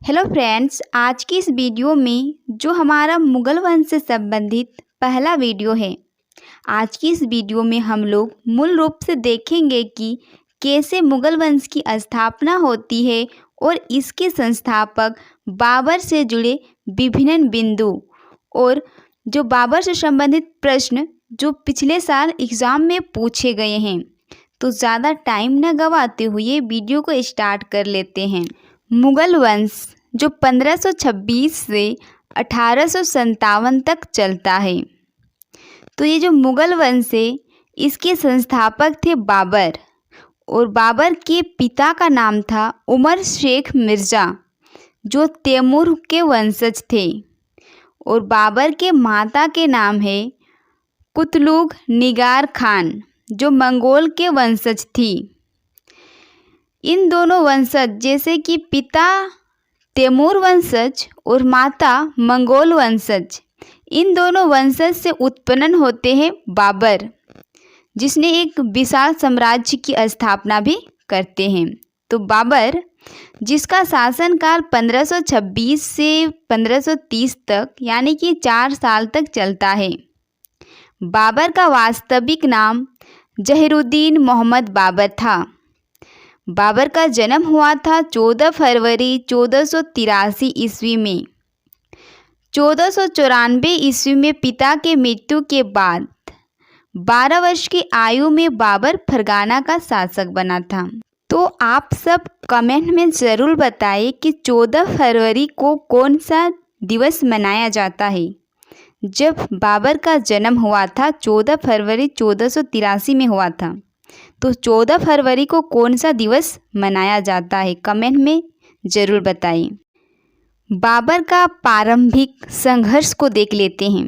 Hello friends, आज की इस वीडियो में जो हमारा मुगल वंश से संबंधित पहला वीडियो है। आज की इस वीडियो में हम लोग मूल रूप से देखेंगे कि कैसे मुगल वंश की स्थापना होती है और इसके संस्थापक बाबर से जुड़े विभिन्न बिंदु और जो बाबर से संबंधित प्रश्न जो पिछले साल एग्ज़ाम में पूछे गए हैं। तो ज़्यादा टाइम न गवाते हुए वीडियो को स्टार्ट कर लेते हैं। मुगल वंश जो 1526 से 1857 तक चलता है। तो ये जो मुगल वंश है इसके संस्थापक थे बाबर और बाबर के पिता का नाम था उमर शेख मिर्ज़ा जो तैमूर के वंशज थे और बाबर के माता के नाम है कुतलुग निगार खान जो मंगोल के वंशज थी। इन दोनों वंशज जैसे कि पिता तैमूर वंशज और माता मंगोल वंशज, इन दोनों वंशज से उत्पन्न होते हैं बाबर, जिसने एक विशाल साम्राज्य की स्थापना भी करते हैं। तो बाबर जिसका शासनकाल 1526 से 1530 तक यानी कि 4 साल तक चलता है। बाबर का वास्तविक नाम जहीरुद्दीन मोहम्मद बाबर था। बाबर का जन्म हुआ था 14 फरवरी 1483 ईस्वी में। 1494 ईस्वी में पिता के मृत्यु के बाद 12 वर्ष की आयु में बाबर फरगाना का शासक बना था। तो आप सब कमेंट में ज़रूर बताइए कि 14 फरवरी को कौन सा दिवस मनाया जाता है। जब बाबर का जन्म हुआ था 14 फरवरी 1483 में हुआ था, तो 14 फरवरी को कौन सा दिवस मनाया जाता है, कमेंट में ज़रूर बताइए। बाबर का प्रारंभिक संघर्ष को देख लेते हैं।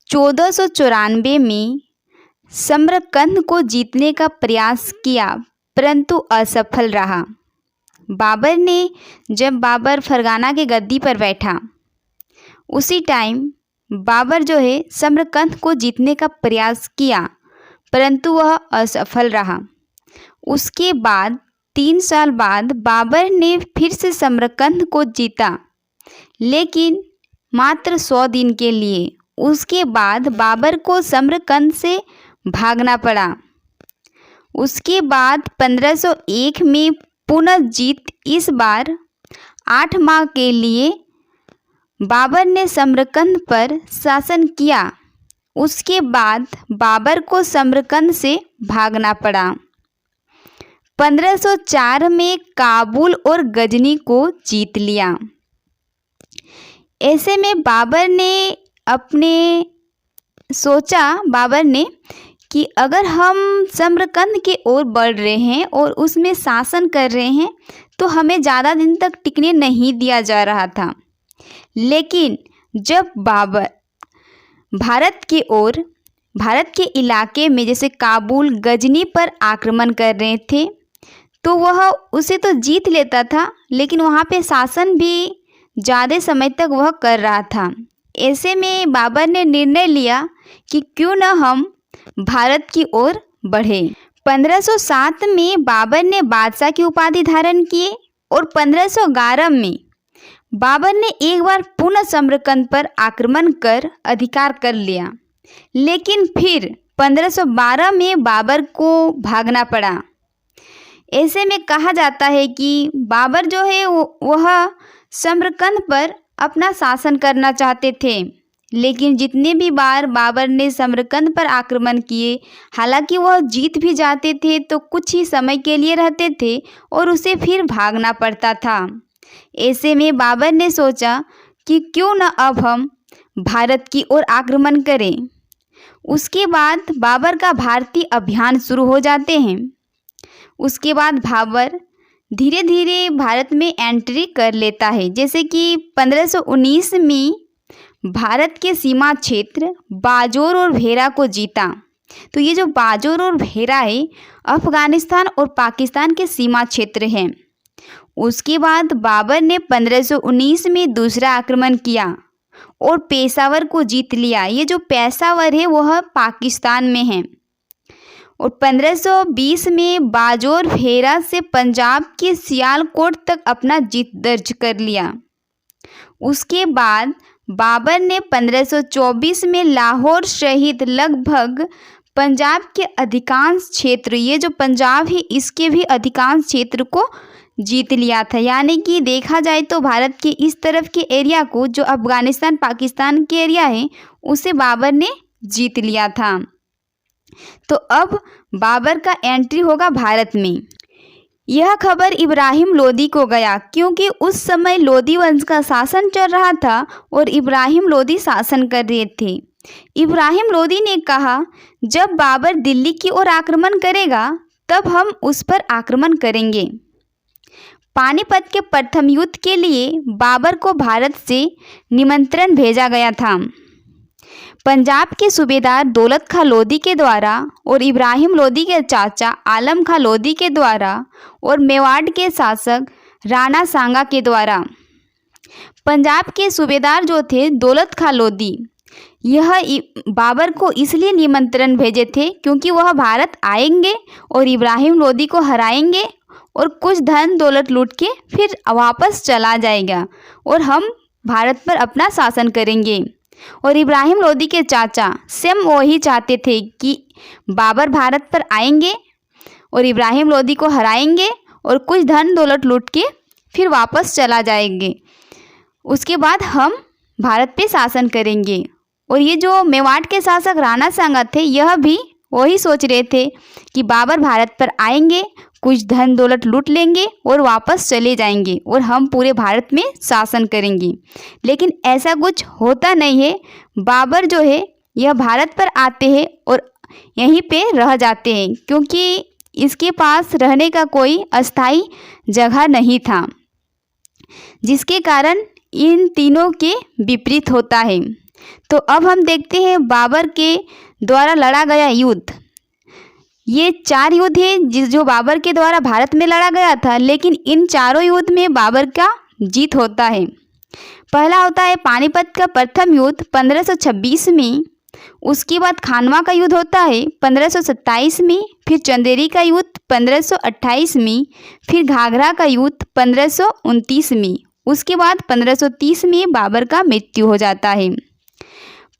1494 में समरकंद को जीतने का प्रयास किया परंतु असफल रहा। जब बाबर फरगाना के गद्दी पर बैठा, उसी टाइम बाबर जो है समरकंद को जीतने का प्रयास किया परंतु वह असफल रहा। उसके बाद 3 साल बाद बाबर ने फिर से समरकंद को जीता, लेकिन मात्र 100 दिन के लिए। उसके बाद बाबर को समरकंद से भागना पड़ा। उसके बाद 1501 में पुनः जीत। इस बार 8 माह के लिए बाबर ने समरकंद पर शासन किया। उसके बाद बाबर को समरकंद से भागना पड़ा। 1504 में काबुल और गजनी को जीत लिया। ऐसे में बाबर ने सोचा कि अगर हम समरकंद की ओर बढ़ रहे हैं और उसमें शासन कर रहे हैं तो हमें ज़्यादा दिन तक टिकने नहीं दिया जा रहा था। लेकिन जब बाबर भारत के इलाके में जैसे काबुल गजनी पर आक्रमण कर रहे थे, तो वह उसे तो जीत लेता था, लेकिन वहाँ पे शासन भी ज़्यादा समय तक वह कर रहा था। ऐसे में बाबर ने निर्णय लिया कि क्यों न हम भारत की ओर बढ़ें। 1507 में बाबर ने बादशाह की उपाधि धारण किए और 1511 में बाबर ने एक बार पुनः समरकंद पर आक्रमण कर अधिकार कर लिया, लेकिन फिर 1512 में बाबर को भागना पड़ा। ऐसे में कहा जाता है कि बाबर जो है वह समरकंद पर अपना शासन करना चाहते थे, लेकिन जितने भी बार बाबर ने समरकंद पर आक्रमण किए, हालांकि वह जीत भी जाते थे तो कुछ ही समय के लिए रहते थे और उसे फिर भागना पड़ता था। ऐसे में बाबर ने सोचा कि क्यों न अब हम भारत की ओर आक्रमण करें। उसके बाद बाबर का भारतीय अभियान शुरू हो जाते हैं। उसके बाद बाबर धीरे धीरे भारत में एंट्री कर लेता है। जैसे कि 1519 में भारत के सीमा क्षेत्र बाजोर और भेरा को जीता। तो ये जो बाजोर और भेरा है अफगानिस्तान और पाकिस्तान के सीमा क्षेत्र हैं। उसके बाद बाबर ने 1519 में दूसरा आक्रमण किया और पेशावर को जीत लिया। ये जो पेशावर है वह पाकिस्तान में है और 1520 में बाजोर भेरा से पंजाब के सियालकोट तक अपना जीत दर्ज कर लिया। उसके बाद बाबर ने 1524 में लाहौर सहित लगभग पंजाब के अधिकांश क्षेत्र, ये जो पंजाब है इसके भी अधिकांश क्षेत्र को जीत लिया था। यानी कि देखा जाए तो भारत के इस तरफ के एरिया को, जो अफ़गानिस्तान पाकिस्तान के एरिया है, उसे बाबर ने जीत लिया था। तो अब बाबर का एंट्री होगा भारत में। यह खबर इब्राहिम लोदी को गया क्योंकि उस समय लोदी वंश का शासन चल रहा था और इब्राहिम लोदी शासन कर रहे थे। इब्राहिम लोदी ने कहा, जब बाबर दिल्ली की ओर आक्रमण करेगा तब हम उस पर आक्रमण करेंगे। पानीपत के प्रथम युद्ध के लिए बाबर को भारत से निमंत्रण भेजा गया था। पंजाब के सूबेदार दौलत खां लोदी के द्वारा और इब्राहिम लोदी के चाचा आलम खां लोदी के द्वारा और मेवाड़ के शासक राणा सांगा के द्वारा। पंजाब के सूबेदार जो थे दौलत खां लोदी, यह बाबर को इसलिए निमंत्रण भेजे थे क्योंकि वह भारत आएंगे और इब्राहिम लोदी को हराएंगे और कुछ धन दौलत लूट के फिर वापस चला जाएगा और हम भारत पर अपना शासन करेंगे। और इब्राहिम लोदी के चाचा सेम वही चाहते थे कि बाबर भारत पर आएंगे और इब्राहिम लोदी को हराएंगे और कुछ धन दौलत लूट के फिर वापस चला जाएंगे, उसके बाद हम भारत पे शासन करेंगे। और ये जो मेवाड़ के शासक राणा सांगा थे, यह भी वही सोच रहे थे कि बाबर भारत पर आएंगे, कुछ धन दौलत लूट लेंगे और वापस चले जाएंगे और हम पूरे भारत में शासन करेंगे। लेकिन ऐसा कुछ होता नहीं है। बाबर जो है यह भारत पर आते हैं और यहीं पे रह जाते हैं क्योंकि इसके पास रहने का कोई अस्थायी जगह नहीं था, जिसके कारण इन तीनों के विपरीत होता है। तो अब हम देखते हैं बाबर के द्वारा लड़ा गया युद्ध। ये 4 युद्ध है जो बाबर के द्वारा भारत में लड़ा गया था, लेकिन इन चारों युद्ध में बाबर का जीत होता है। पहला होता है पानीपत का प्रथम युद्ध 1526 में, उसके बाद खानवा का युद्ध होता है 1527 में, फिर चंदेरी का युद्ध 1528 में, फिर घाघरा का युद्ध 1529 में, उसके बाद 1530 में बाबर का मृत्यु हो जाता है।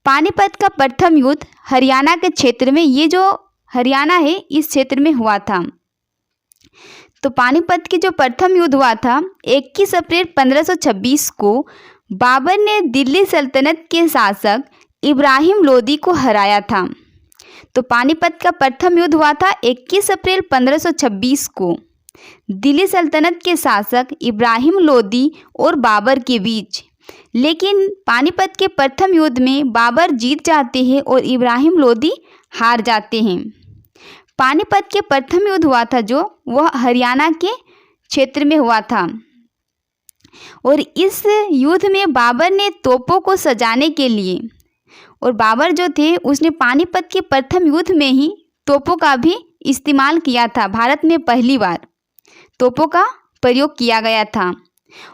पानीपत का प्रथम युद्ध हरियाणा के क्षेत्र में, ये जो हरियाणा है इस क्षेत्र में हुआ था। तो पानीपत की जो प्रथम युद्ध हुआ था 21 अप्रैल 1526 को बाबर ने दिल्ली सल्तनत के शासक इब्राहिम लोदी को हराया था। तो पानीपत का प्रथम युद्ध हुआ था 21 अप्रैल 1526 को दिल्ली सल्तनत के शासक इब्राहिम लोदी और बाबर के बीच। लेकिन पानीपत के प्रथम युद्ध में बाबर जीत जाते हैं और इब्राहिम लोदी हार जाते हैं। पानीपत के प्रथम युद्ध हुआ था जो वह हरियाणा के क्षेत्र में हुआ था और इस युद्ध में बाबर ने तोपों को सजाने के लिए, और बाबर जो थे उसने पानीपत के प्रथम युद्ध में ही तोपों का भी इस्तेमाल किया था। भारत में पहली बार तोपों का प्रयोग किया गया था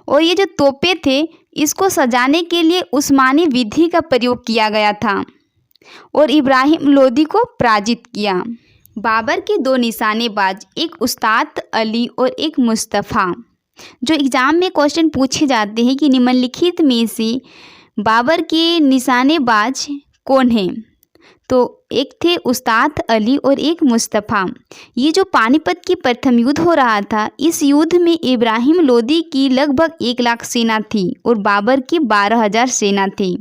और ये जो तोपें थे इसको सजाने के लिए उस्मानी विधि का प्रयोग किया गया था और इब्राहिम लोदी को पराजित किया। बाबर के 2 निशानेबाज, एक उस्ताद अली और एक मुस्तफ़ा, जो एग्ज़ाम में क्वेश्चन पूछे जाते हैं कि निम्नलिखित में से बाबर के निशानेबाज कौन हैं, तो एक थे उस्ताद अली और एक मुस्तफ़ा। ये जो पानीपत की प्रथम युद्ध हो रहा था, इस युद्ध में इब्राहिम लोदी की लगभग 1 लाख सेना थी और बाबर की 12,000 सेना थी।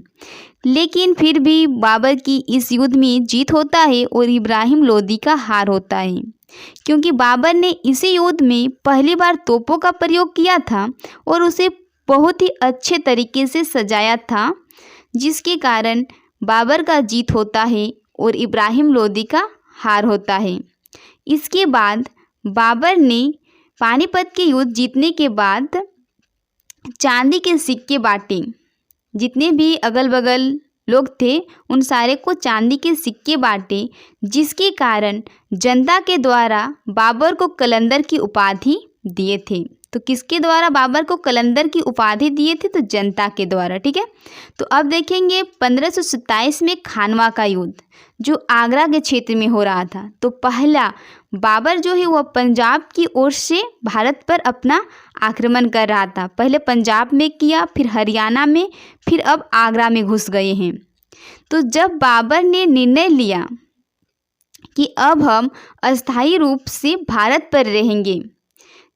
लेकिन फिर भी बाबर की इस युद्ध में जीत होता है और इब्राहिम लोदी का हार होता है, क्योंकि बाबर ने इसी युद्ध में पहली बार तोपों का प्रयोग किया था और उसे बहुत ही अच्छे तरीके से सजाया था, जिसके कारण बाबर का जीत होता है और इब्राहिम लोदी का हार होता है। इसके बाद बाबर ने पानीपत के युद्ध जीतने के बाद चांदी के सिक्के बांटे। जितने भी अगल बगल लोग थे उन सारे को चांदी के सिक्के बांटे, जिसके कारण जनता के द्वारा बाबर को कलंदर की उपाधि दिए थे। तो किसके द्वारा बाबर को कलंदर की उपाधि दिए थे? तो जनता के द्वारा। ठीक है, तो अब देखेंगे 1527 में खानवा का युद्ध जो आगरा के क्षेत्र में हो रहा था। तो पहला बाबर जो है वह पंजाब की ओर से भारत पर अपना आक्रमण कर रहा था। पहले पंजाब में किया, फिर हरियाणा में, फिर अब आगरा में घुस गए हैं। तो जब बाबर ने निर्णय लिया कि अब हम अस्थायी रूप से भारत पर रहेंगे,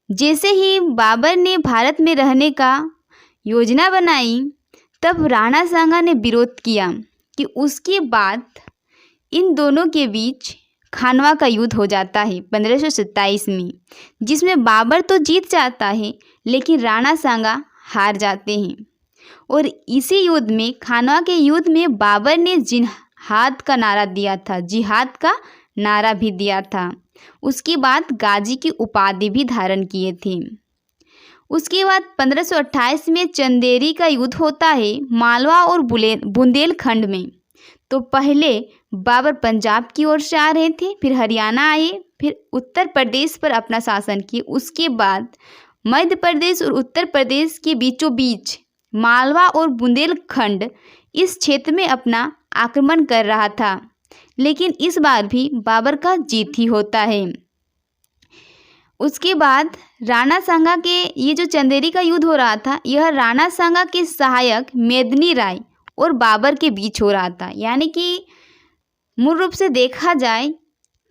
जैसे ही बाबर ने भारत में रहने का योजना बनाई तब राणा सांगा ने विरोध किया कि उसके बाद इन दोनों के बीच खानवा का युद्ध हो जाता है 1527 में, जिसमें बाबर तो जीत जाता है लेकिन राणा सांगा हार जाते हैं। और इसी युद्ध में, खानवा के युद्ध में, बाबर ने जिहाद का नारा दिया था, जिहाद का नारा भी दिया था। उसके बाद गाजी की उपाधि भी धारण किए थे। उसके बाद 1528 में चंदेरी का युद्ध होता है मालवा और बुंदेलखंड में। तो पहले बाबर पंजाब की ओर से आ रहे थे, फिर हरियाणा आए, फिर उत्तर प्रदेश पर अपना शासन किए। उसके बाद मध्य प्रदेश और उत्तर प्रदेश के बीचों बीच मालवा और बुंदेलखंड इस क्षेत्र में अपना आक्रमण कर रहा था, लेकिन इस बार भी बाबर का जीत ही होता है। उसके बाद राणा सांगा के ये जो चंदेरी का युद्ध हो रहा था, यह राणा सांगा के सहायक मेदिनी राय और बाबर के बीच हो रहा था। यानी कि मूल रूप से देखा जाए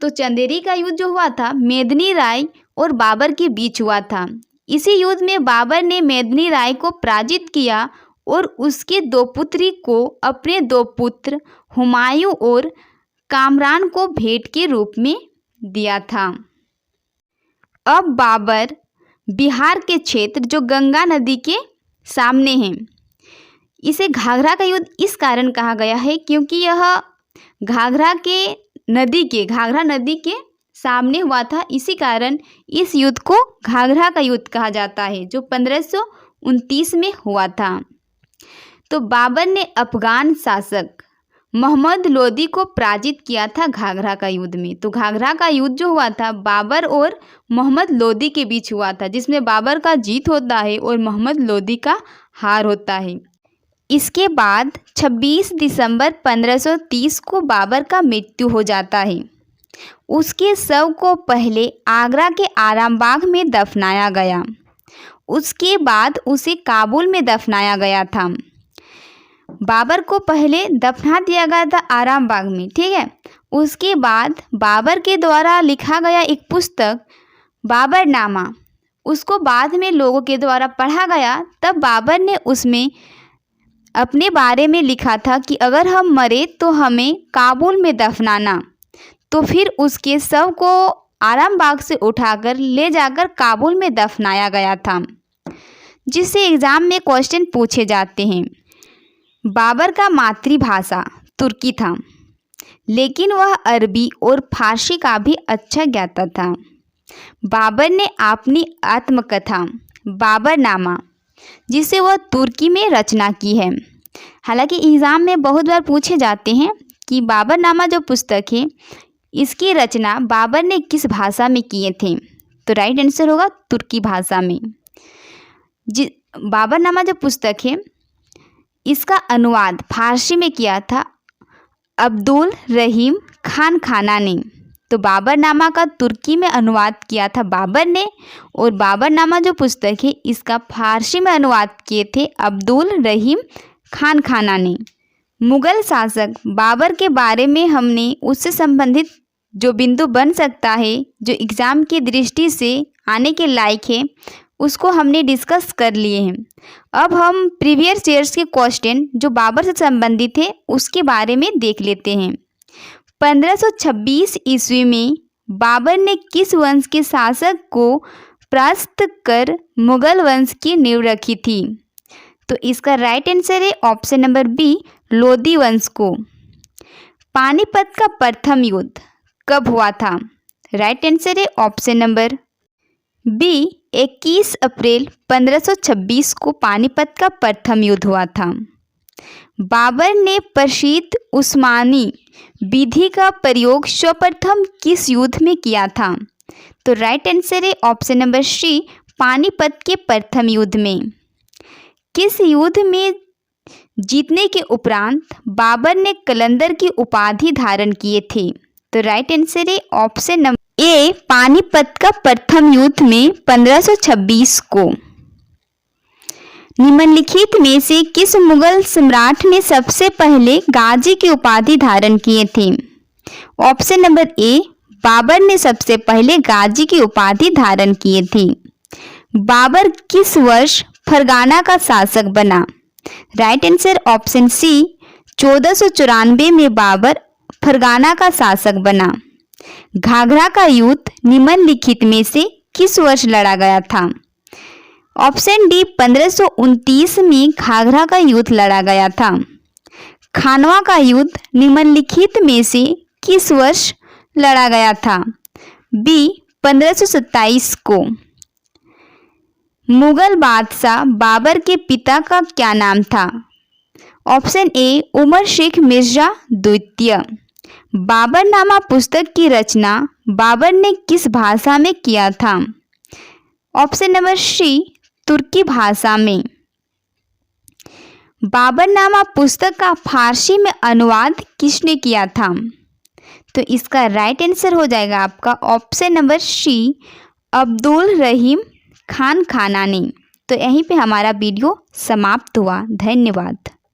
तो चंदेरी का युद्ध जो हुआ था मेदिनी राय और बाबर के बीच हुआ था। इसी युद्ध में बाबर ने मेदिनी राय को पराजित किया और उसके दो पुत्री को अपने दो पुत्र हुमायूं और कामरान को भेंट के रूप में दिया था। अब बाबर बिहार के क्षेत्र जो गंगा नदी के सामने है, इसे घाघरा का युद्ध इस कारण कहा गया है क्योंकि यह घाघरा नदी के सामने हुआ था। इसी कारण इस युद्ध को घाघरा का युद्ध कहा जाता है, जो 1529 में हुआ था। तो बाबर ने अफगान शासक मोहम्मद लोदी को पराजित किया था घाघरा का युद्ध में। तो घाघरा का युद्ध जो हुआ था बाबर और मोहम्मद लोदी के बीच हुआ था, जिसमें बाबर का जीत होता है और मोहम्मद लोदी का हार होता है। इसके बाद 26 दिसंबर 1530 को बाबर का मृत्यु हो जाता है। उसके शव को पहले आगरा के आरामबाग में दफनाया गया, उसके बाद उसे काबुल में दफनाया गया था। बाबर को पहले दफना दिया गया था आरामबाग में, ठीक है। उसके बाद बाबर के द्वारा लिखा गया एक पुस्तक बाबरनामा, उसको बाद में लोगों के द्वारा पढ़ा गया। तब बाबर ने उसमें अपने बारे में लिखा था कि अगर हम मरे तो हमें काबुल में दफनाना। तो फिर उसके शव को आरामबाग से उठाकर ले जाकर काबुल में दफनाया गया था, जिससे एग्ज़ाम में क्वेश्चन पूछे जाते हैं। बाबर का मातृभाषा तुर्की था, लेकिन वह अरबी और फारसी का भी अच्छा ज्ञाता था। बाबर ने अपनी आत्मकथा बाबरनामा, जिसे वह तुर्की में रचना की है। हालांकि एग्ज़ाम में बहुत बार पूछे जाते हैं कि बाबरनामा जो पुस्तक है इसकी रचना बाबर ने किस भाषा में किए थे, तो राइट आंसर होगा तुर्की भाषा में। बाबरनामा जो पुस्तक है इसका अनुवाद फारसी में किया था अब्दुल रहीम खान खाना ने। तो बाबरनामा का तुर्की में अनुवाद किया था बाबर ने, और बाबरनामा जो पुस्तक है इसका फारसी में अनुवाद किए थे अब्दुल रहीम खान खाना ने। मुग़ल शासक बाबर के बारे में हमने उससे संबंधित जो बिंदु बन सकता है, जो एग्ज़ाम की दृष्टि से आने के लायक है, उसको हमने डिस्कस कर लिए हैं। अब हम प्रीवियस ईयर्स के क्वेश्चन जो बाबर से संबंधित है उसके बारे में देख लेते हैं। 1526 ईस्वी में बाबर ने किस वंश के शासक को परास्त कर मुग़ल वंश की नींव रखी थी? तो इसका राइट आंसर है ऑप्शन नंबर बी, लोदी वंश को। पानीपत का प्रथम युद्ध कब हुआ था? राइट आंसर है ऑप्शन नंबर बी, 21 अप्रैल 1526 को पानीपत का प्रथम युद्ध हुआ था। बाबर ने प्रसिद्ध उस्मानी विधि का प्रयोग सर्वप्रथम किस युद्ध में किया था? तो राइट आंसर है ऑप्शन नंबर सी, पानीपत के प्रथम युद्ध में। किस युद्ध में जीतने के उपरांत बाबर ने कलंदर की उपाधि धारण किए थे? तो राइट आंसर है ऑप्शन नंबर ए, पानीपत का प्रथम युद्ध में 1526 को। निम्नलिखित में से किस मुगल सम्राट ने सबसे पहले गाजी की उपाधि धारण किए थे? ऑप्शन नंबर ए, बाबर ने सबसे पहले गाजी की उपाधि धारण किए थे। बाबर किस वर्ष फरगाना का शासक बना? राइट आंसर ऑप्शन सी, 1494 में बाबर फरगाना का शासक बना। घाघरा का युद्ध निम्नलिखित में से किस वर्ष लड़ा गया था? ऑप्शन डी, 1529 में घाघरा का युद्ध लड़ा गया था। खानवा का युद्ध निम्नलिखित में से किस वर्ष लड़ा गया था? बी, 1527 को। मुगल बादशाह बाबर के पिता का क्या नाम था? ऑप्शन ए, उमर शेख मिर्जा द्वितीय। बाबरनामा पुस्तक की रचना बाबर ने किस भाषा में किया था? ऑप्शन नंबर सी, तुर्की भाषा में। बाबरनामा पुस्तक का फारसी में अनुवाद किसने किया था? तो इसका राइट आंसर हो जाएगा आपका ऑप्शन नंबर सी, अब्दुल रहीम खान खाना ने। तो यहीं पे हमारा वीडियो समाप्त हुआ। धन्यवाद।